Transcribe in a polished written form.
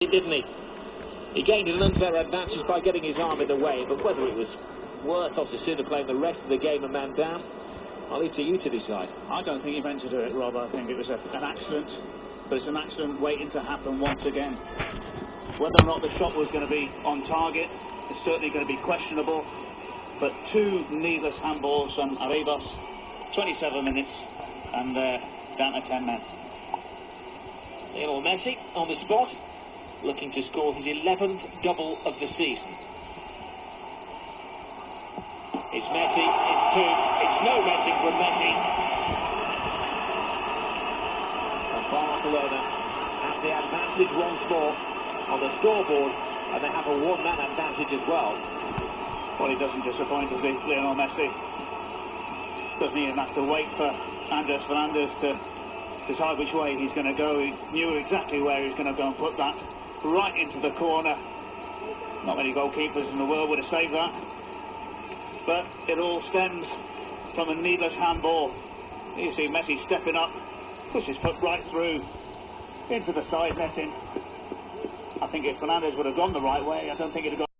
Didn't he? He gained an unfair advantage by getting his arm in the way, but whether it was worth Osasuna playing the rest of the game a man down, I'll leave to you to decide. I don't think he meant to do it, Rob. I think it was an accident, but it's an accident waiting to happen once again. Whether or not the shot was going to be on target is certainly going to be questionable, but two needless handballs from Arribas, 27 minutes, and down to 10 men. Lionel Messi on the spot, looking to score his 11th double of the season. It's Messi, it's two, it's no messing from Messi. And Barcelona have the advantage once more on the scoreboard, and they have a one-man advantage as well. Well, he doesn't disappoint, does he, Lionel Messi? Doesn't even have to wait for Andrés Fernandez to decide which way he's going to go. He knew exactly where he was going to go and put that right into the corner. Not many goalkeepers in the world would have saved that. But it all stems from a needless handball. You see Messi stepping up, pushes foot right through into the side netting. I think if Fernandez would have gone the right way, I don't think he'd have gone